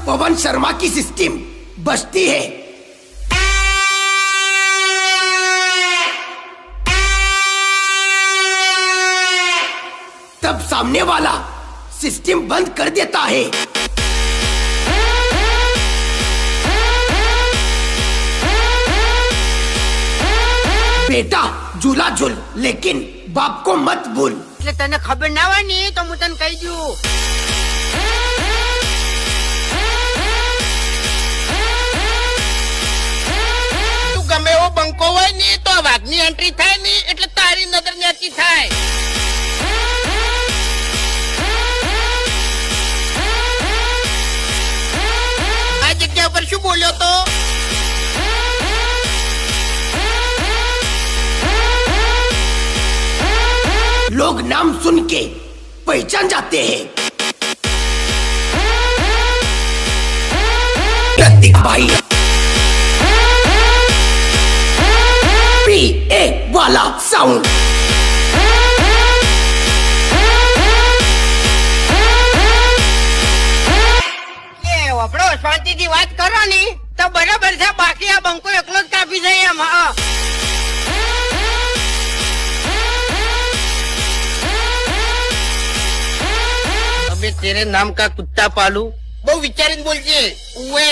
पवन शर्मा की सिस्टम बजती है। तब सामने वाला सिस्टम बंद कर देता है। बेटा झूला झूल लेकिन बाप को मत भूल। એટલે તને ખબર ના હોય ને તો હું તને કહી દઉં। તું ગમે એવો બંકો હોય ને તો આ વાઘની એન્ટ્રી થાય ને એટલે તારી નજર નેચી થાય। આ જગ્યા પર શું બોલ્યો તો? लोग नाम सुन के पहचान जाते हैं। प्रतीक भाई PA वाला साउंड। એ વપડો શાંતિથી વાત કરો ને તો બરાબર છે, બાકી આ બંકો એકલો જ કાપી જાય એમ। હા अबे तेरे नाम का कुत्ता पालू। बहु विचारित बोलजे। उए